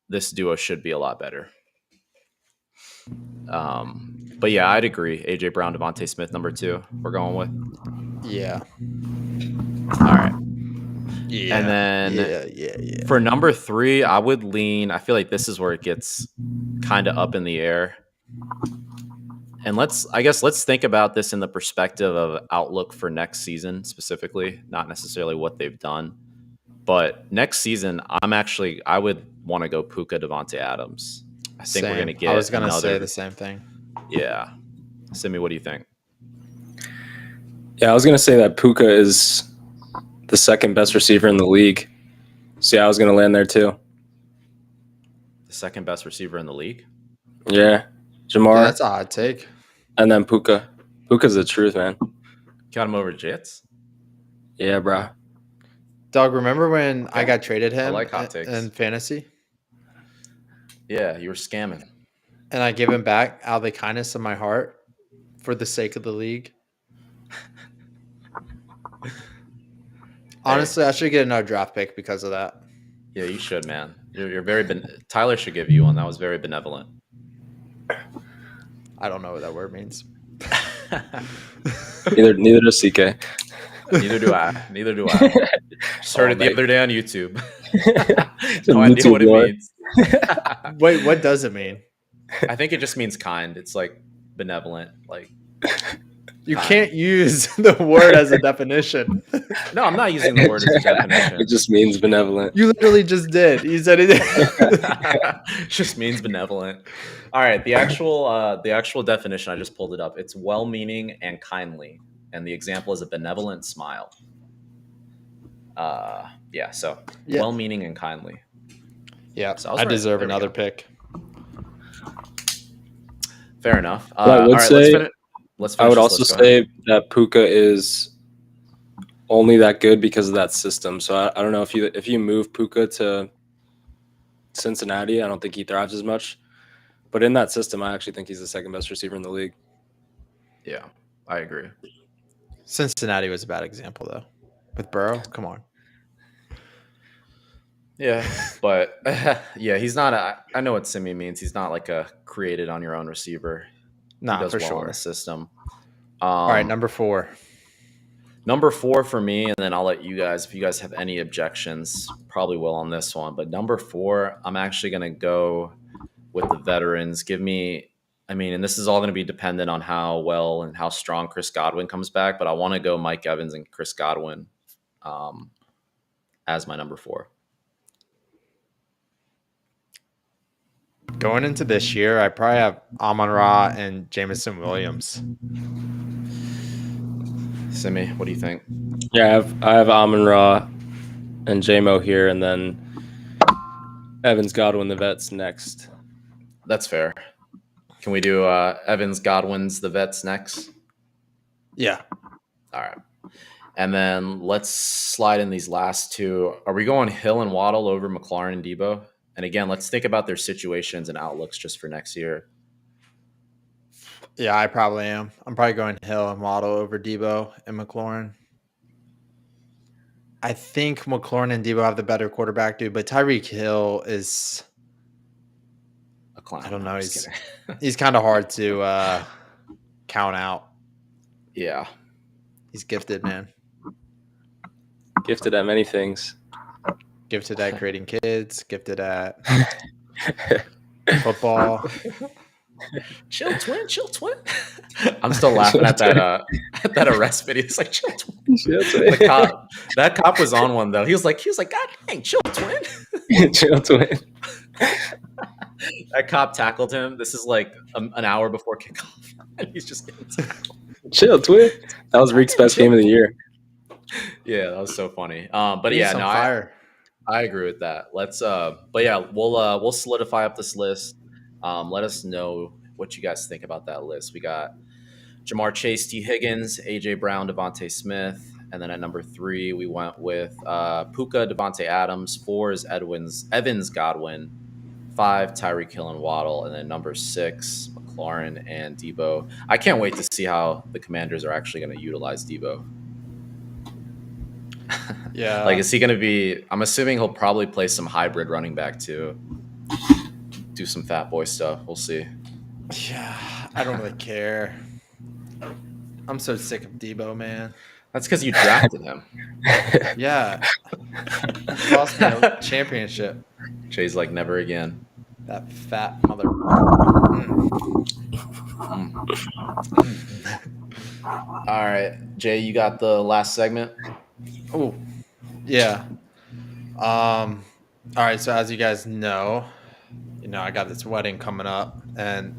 this duo should be a lot better. But yeah, I'd agree. AJ Brown, Devontae Smith, number 2. We're going with. Yeah. All right. Yeah. And then Yeah. for number 3, I would lean. I feel like this is where it gets kind of up in the air. And let's think about this in the perspective of outlook for next season specifically, not necessarily what they've done. But next season, I would want to go Puka, Devontae Adams. I think we're Same. going to get I was going to another. say the same thing. Yeah. Simi, what do you think? Yeah, I was going to say that Puka is the second best receiver in the league. So yeah, I was going to land there too. The second best receiver in the league? Yeah. Jamar Yeah, that's a hot take. and then Puka. Puka's the truth, man. Got him over Jets? Yeah, bro. Doug, remember when I Okay. got traded him like hot takes. in fantasy? Yeah, you were scamming. And I gave him back out of the kindness of my heart for the sake of the league. Honestly, I should get another draft pick because of that. Yeah, you should, man. You're very. Tyler should give you one. That was very benevolent. I don't know what that word means. Neither does CK. Neither do I. Neither do I. Just heard Oh, it the mate. other day on YouTube. Some No idea YouTube what it lore. means. Wait, what does it mean? I think it just means kind. It's like benevolent. Like You can't use the word as a definition. no, I'm not using the word as a definition. It just means benevolent. You literally just did. You said it. It just means benevolent. All right, the actual definition. I just pulled it up. It's well-meaning and kindly, and the example is a benevolent smile. Yeah, so Yeah. well-meaning and kindly. Yeah, So I was I right. deserve There we another go. pick. Fair enough. But I All would right, say let's finish I would this also list. Go ahead. say that Puka is only that good because of that system. So I don't know if you move Puka to Cincinnati, I don't think he thrives as much. But in that system, I actually think he's the second best receiver in the league. Yeah, I agree. Cincinnati was a bad example though. With Burrow, come on. Yeah, but yeah, he's not. I know what Simi means. He's not like a created on your own receiver. He Nah, does for well in sure. the system. All right, number 4. Number 4 for me, and then I'll let you guys, if you guys have any objections, probably will on this one. But number 4, I'm actually going to go with the veterans. And this is all going to be dependent on how well and how strong Chris Godwin comes back. But I want to go Mike Evans and Chris Godwin as my number 4. Going into this year, I probably have Amon-Ra and Jameson Williams. Simi, what do you think? Yeah, I have Amon-Ra and J-Mo here, and then Evans, Godwin, the vets next. That's fair. Can we do Evans, Godwin's, the vets next? Yeah. All right. And then let's slide in these last 2. Are we going Hill and Waddle over McLaurin and Debo? And again, let's think about their situations and outlooks just for next year. Yeah, I probably am. I'm probably going Hill and Waddle over Debo and McLaurin. I think McLaurin and Debo have the better quarterback, dude, but Tyreek Hill is A clown. I don't know. I'm just kidding. He's kind of hard to count out. Yeah. He's gifted, man. Gifted at many things. Gifted at creating kids. Gifted at football. Chill twin. I'm still laughing at that arrest video. It's like chill twin. That cop was on one though. He was like, God dang, chill twin. Chill twin. That cop tackled him. This is like an hour before kickoff, and he's just getting tackled. Chill twin. That was Reek's best game of the year. Yeah, that was so funny. But He's yeah, on no, fire. I agree with that. Let's but yeah, we'll solidify up this list. Let us know what you guys think about that list. We got Jamar Chase, T. Higgins, AJ Brown, Devontae Smith, and then at number 3 we went with Puka, Devontae Adams. 4 is Evans, Godwin. 5 Tyreek Hill and Waddle, and then number 6 McLaurin and Debo. I can't wait to see how the Commanders are actually going to utilize Debo. Yeah. Like, is he going to be? I'm assuming he'll probably play some hybrid running back too. Do some fat boy stuff. We'll see. Yeah, I don't really care. I'm so sick of Debo, man. That's because you drafted him. Yeah. He lost me a championship. Jay's like, never again. That fat mother. All right, Jay, you got the last segment. Oh, yeah. All right. So as you guys know, I got this wedding coming up, and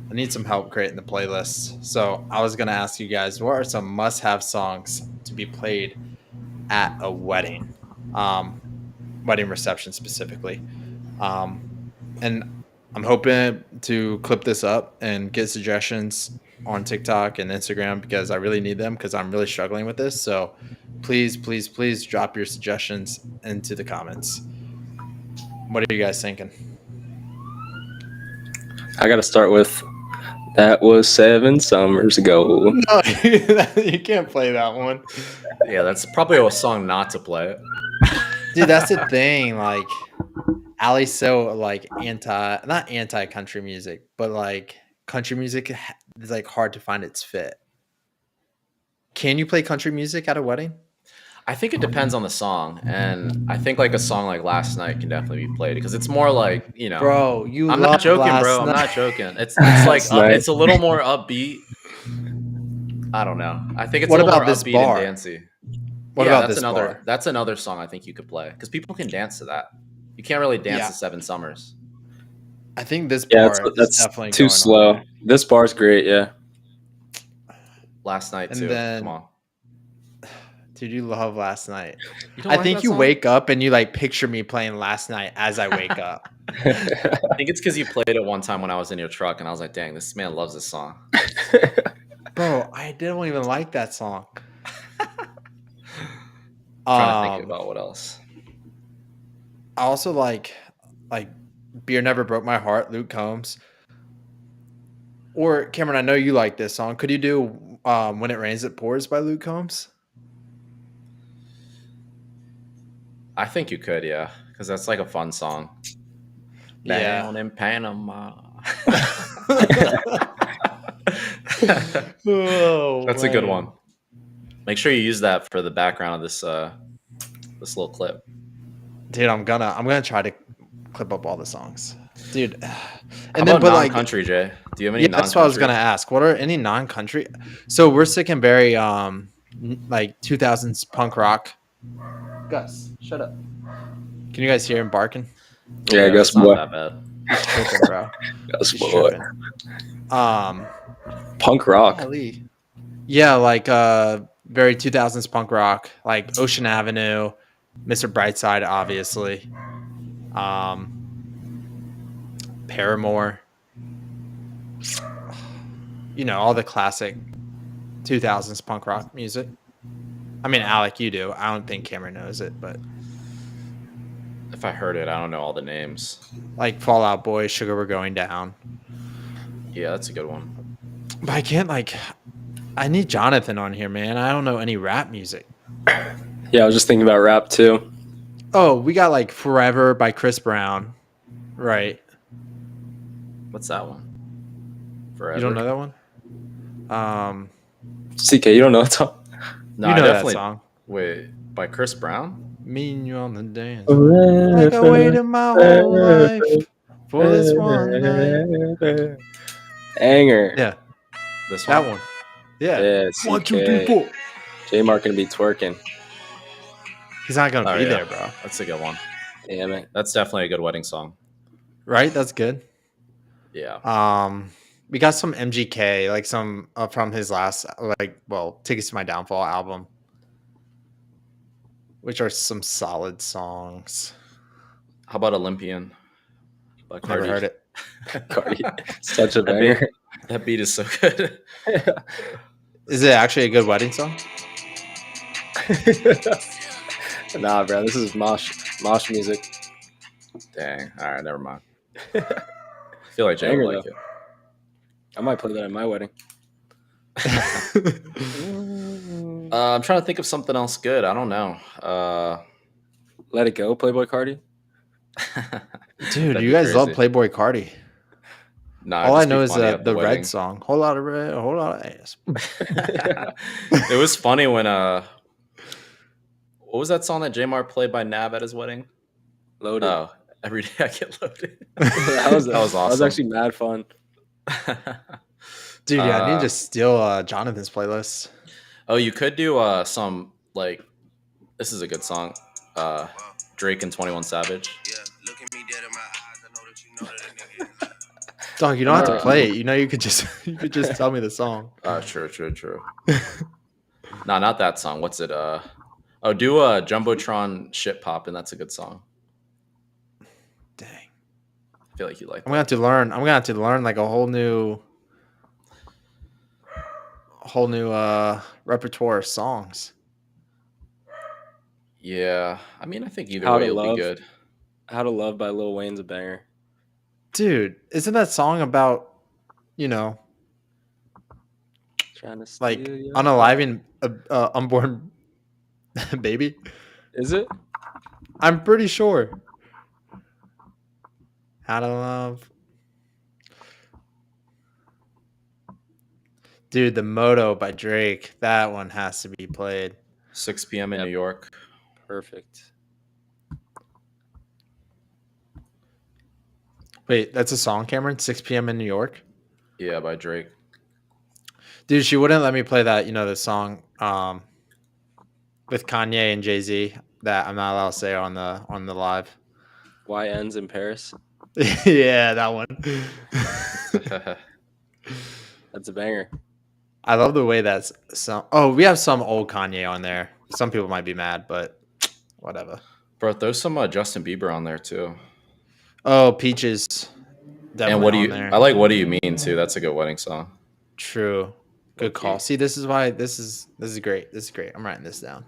I need some help creating the playlist. So I was gonna ask you guys, what are some must-have songs to be played at a wedding, wedding reception specifically, and I'm hoping to clip this up and get suggestions on TikTok and Instagram because I really need them because I'm really struggling with this. So please drop your suggestions into the comments. What are you guys thinking? I got to start with That Was 7 Summers Ago. No, you can't play that one. Yeah, that's probably a song not to play. Dude, that's the thing. Like, Ali's so like not anti country music, but like country music is like hard to find its fit. Can you play country music at a wedding? I think it depends on the song, and I think like a song like Last Night can definitely be played because it's more like, Bro, I'm not joking, bro. I'm not joking. It's like it's a little more upbeat. I don't know. I think it's What a little about more this upbeat bar? and dancey. What about this bar? That's another song I think you could play because people can dance to that. You can't really dance Yeah. to 7 Summers. I think this Yeah, bar is that's definitely too going slow. on. This bar's great, yeah. Last Night And too. then- Come on. Dude, you love Last Night. You don't I like think that you song? wake up and you like picture me playing Last Night as I wake up. I think it's because you played it one time when I was in your truck, and I was like, "Dang, this man loves this song." Bro, I don't even like that song. Trying to think about what else. I also like Beer Never Broke My Heart, Luke Combs. Or Cameron, I know you like this song. Could you do When It Rains It Pours by Luke Combs? I think you could, yeah, because that's like a fun song. Yeah. Down in Panama. Oh, That's a good man. one. Make sure you use that for the background of this this little clip. Dude, I'm gonna try to clip up all the songs. Dude. How about non-country, Jay? Do you have any non-country? That's what I was gonna ask. What are any non-country? So we're sick and very like 2000s punk rock. Gus, shut up. Can you guys hear him barking? Yeah, I guess it's not what? that bad. He's tripping, bro. Guess He's what? tripping. Punk rock. Golly. Yeah, like very 2000s punk rock, like Ocean Avenue, Mr. Brightside, obviously. Paramore. You know, all the classic 2000s punk rock music. I mean, Alec, you do. I don't think Cameron knows it, but If I heard it, I don't know all the names. like Fall Out Boy, Sugar We're Going Down. Yeah, that's a good one. But I can't I need Jonathan on here, man. I don't know any rap music. Yeah, I was just thinking about rap too. Oh, we got like Forever by Chris Brown. Right. What's that one? Forever. You don't know that one? CK, you don't know it's all. No, you I know that definitely. song. Wait, by Chris Brown? Me and you on the dance. Like I waited my whole life for this one night. Anger. Yeah, This that one? one. Yeah. Yeah, 1, 2, 3, CK. 4. J-Mark gonna be twerking. He's not gonna Oh, be yeah. there, bro. That's a good one. Damn it. That's definitely a good wedding song. Right? That's good. Yeah. We got some MGK, like some from his last, Tickets to My Downfall album, which are some solid songs. How about Olympian? By Never Cardi? heard it. Cardi. Such a That beat, banger. that beat is so good. Is it actually a good wedding song? Nah, bro. This is mosh music. Dang. All right, never mind. I feel like Jay Banger, would like though. it. I might play that at my wedding. I'm trying to think of something else good. I don't know. Let It Go, Playboy Cardi. Dude, That'd you be guys love crazy. Playboy Cardi. Nah, All I it'd just be know is funny at the wedding. red song. Whole lot of red, whole lot of ass. It was funny when what was that song that J-Mar played by Nav at his wedding? Loaded. Oh, every day I get loaded. that was That was That was awesome. actually mad fun. Dude, yeah, I need Uh, to steal Jonathan's playlist. Oh, you could do some like this is a good song. Drake and 21 Savage. Yeah, look at me dead in my eyes. I know that you know that a nigga is not. Dog, you don't have to Uh, play it. You know, you could just tell me the song. True. Nah, not that song. What's it? Do Jumbotron Shit Pop, and that's a good song. Dang. I feel like you like I'm gonna have to learn. I'm gonna have to learn like a whole new repertoire of songs. Yeah, I mean, I think either How way to it'll Love. be good. How to Love by Lil Wayne's a banger. Dude, isn't that song about, Trying to like steal your- unaliving a unborn baby? Is it? I'm pretty sure. How to Love. Dude, the Moto by Drake. That one has to be played. 6 p.m. in Yep. New York. Perfect. Wait, that's a song, Cameron? 6 p.m. in New York? Yeah, by Drake. Dude, she wouldn't let me play that, the song with Kanye and Jay-Z that I'm not allowed to say on the live. Y ends in Paris. Yeah, that one. That's a banger. I love the way that's some. Oh, we have some old Kanye on there. Some people might be mad, but whatever. Bro, there's some Justin Bieber on there too. Oh, Peaches, definitely And what do on you? there. I like "What Do You Mean" too. That's a good wedding song. True. Good call. Low-key. See, this is why this is great. This is great. I'm writing this down.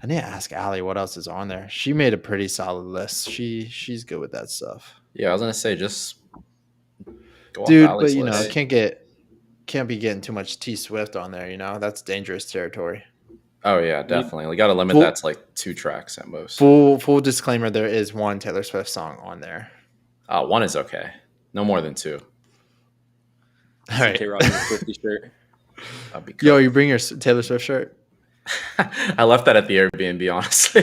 I need to ask Allie what else is on there. She made a pretty solid list. She's good with that stuff. Yeah, I was gonna say just go Dude, off but Allie's you know, list. can't be getting too much T Swift on there, you know? That's dangerous territory. Oh yeah, definitely. We got to limit Full- that to like 2 tracks at most. Full disclaimer, there is one Taylor Swift song on there. 1 is okay. No more than 2. All right. CK rocking the 50 shirt. That'd be Yo, cool. you bring your Taylor Swift shirt? I left that at the Airbnb, honestly.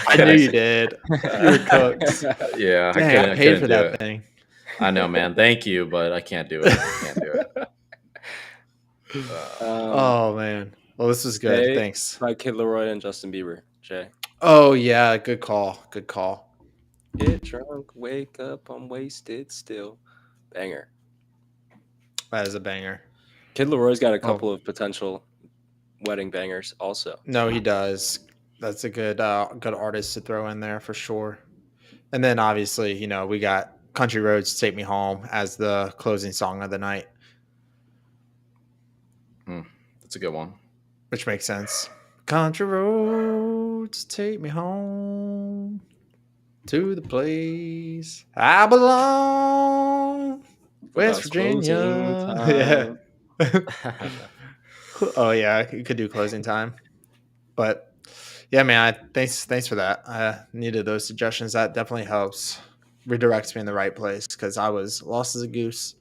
I knew you did. You were cooked. Yeah, Dang, I paid couldn't for do that it. thing. I know, man. Thank you, but I can't do it. I can't do it. Oh man. Well, this was good. Hey. Thanks. By Kid Leroy and Justin Bieber. Jay. Oh yeah, good call. Good call. Get drunk, wake up, I'm wasted still. Banger. That is a banger. Kid Leroy's got a couple of potential wedding bangers also. No, he does. That's a good good artist to throw in there for sure. And then obviously, you know, we got Country Roads Take Me Home as the closing song of the night, That's a good one. which makes sense. Country Roads Take Me Home to the place I belong. West About closing Virginia. time. Yeah. Oh yeah, you could do closing time. But yeah, man, thanks for that. I needed those suggestions. That definitely helps. Redirects me in the right place because I was lost as a goose.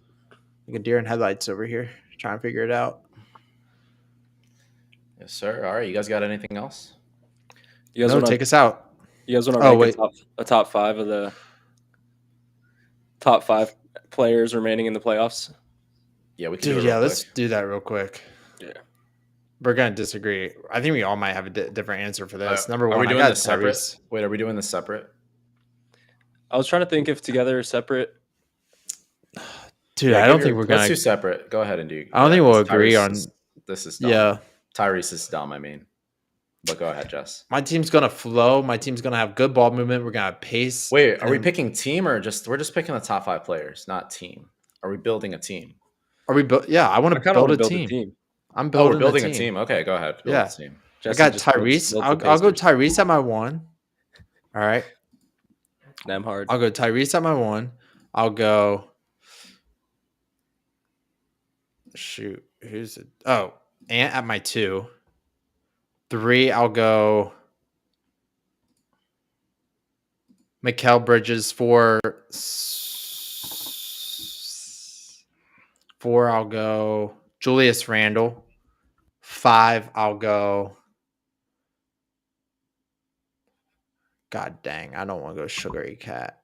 Like a deer in headlights over here, trying to figure it out. Yes, sir. All right, you guys got anything else? You guys No, want take to us out. rank wait. a top 5 of the top 5 players remaining in the playoffs? Yeah, we can do Dude, it yeah, real let's quick. do that real quick. Yeah. We're going to disagree. I think we all might have a different answer for this. Number Are one, we I doing got this separate? Tyrese. Wait, are we doing this separate? I was trying to think if together or separate. Dude, Yeah, I give don't your- think we're Let's going do to. separate. Go ahead and do. I don't think we'll because agree Tyrese on. This is dumb. Yeah. Tyrese is dumb. I mean, but go ahead, Jess. My team's going to flow. My team's going to have good ball movement. We're going to have pace. Wait, are we And- picking team or we're just picking the top 5 players, not team? Are we building a team? Are we Yeah, I want I to kind of build want a to build team. a team. I'm Oh, building, we're building a a team. Okay, go ahead. Build Yeah. a team. I Jesse got just builds Tyrese. the I'll go Pacers. Tyrese at my 1. All right. Nemhard. I'll go Tyrese at my 1. I'll go. Shoot, who's it? Oh, Ant at my 2. 3, I'll go. Mikal Bridges. 4. 4, I'll go Julius Randle. 5, I'll go. God dang, I don't want to go Sugary Cat.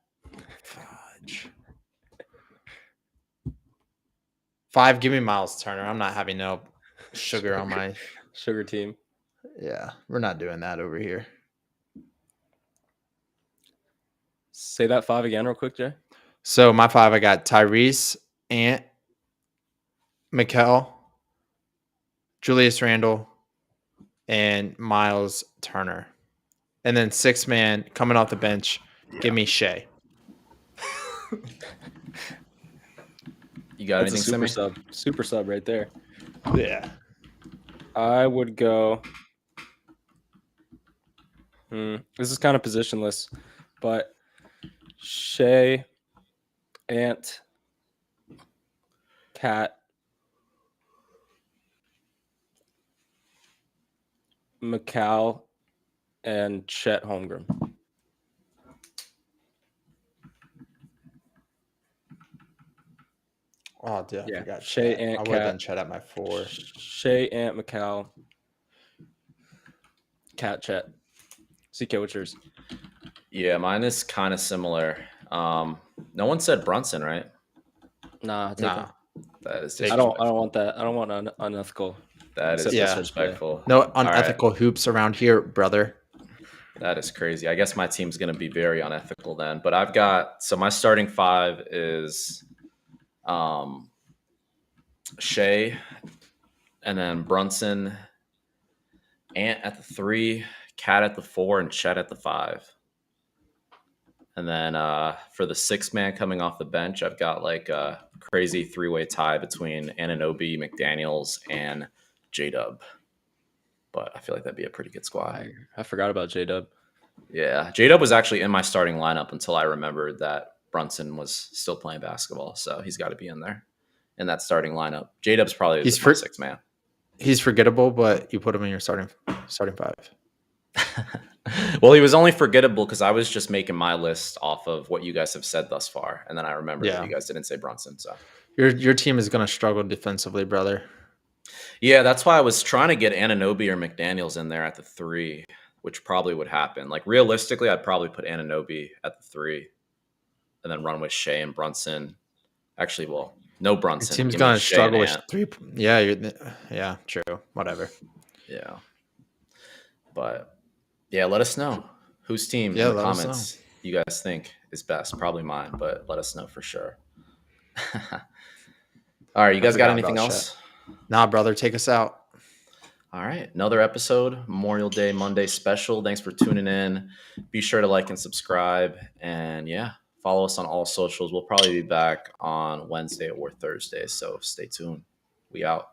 Fudge. 5, give me Miles Turner. I'm not having no sugar on my. Sugar team. Yeah, we're not doing that over here. Say that 5 again real quick, Jay. So my 5, I got Tyrese, Ant, Mikal, Julius Randle, and Miles Turner. And then 6 man coming off the bench, give me Shea. You got That's a anything, super Simi? sub. Super sub right there. Yeah. I would go. This is kind of positionless, but Shea, Ant, Cat, Mikal, and Chet Holmgren. Oh, dude, I Yeah, forgot Shea, Chet. Ant, I would have Cat. done Chet at my 4. Shea, Ant, Mikal, Cat, Chet. CK, what's yours? Yeah, mine is kind of similar. No one said Brunson, right? Nah, take Nah. him. That is I I disrespectful. don't want that. I don't want unethical. That is Except for disrespectful. No All right. unethical hoops around here, brother. That is crazy. I guess my team's going to be very unethical then. But I've got my starting 5 is Shea, and then Brunson, Ant at the 3, Cat at the 4, and Chet at the 5. And then for the 6th man coming off the bench, I've got like a crazy 3-way tie between Anunoby, McDaniels, and J-Dub. But I feel like that'd be a pretty good squad. I forgot about J-Dub. Yeah, J-Dub was actually in my starting lineup until I remembered that Brunson was still playing basketball. So he's got to be in there in that starting lineup. J-Dub's probably He's my 6th man. He's forgettable, but you put him in your starting 5. Well, he was only forgettable because I was just making my list off of what you guys have said thus far, and then I remembered that you guys didn't say Brunson. So your team is going to struggle defensively, brother. Yeah, that's why I was trying to get Anunoby or McDaniels in there at the 3, which probably would happen. Like realistically, I'd probably put Anunoby at the 3, and then run with Shea and Brunson. Actually, well, no Brunson. Your team's Give me going to Shea struggle and with Ant. 3. Yeah, yeah, true. Whatever. Yeah, but yeah, let us know whose team Yeah, in the let us comments you guys think is best. Probably mine, but let us know for sure. All right, you guys got forgot anything about else? Nah, brother, take us out. All right, another episode, Memorial Day Monday special. Thanks for tuning in. Be sure to like and subscribe, and yeah, follow us on all socials. We'll probably be back on Wednesday or Thursday, so stay tuned. We out.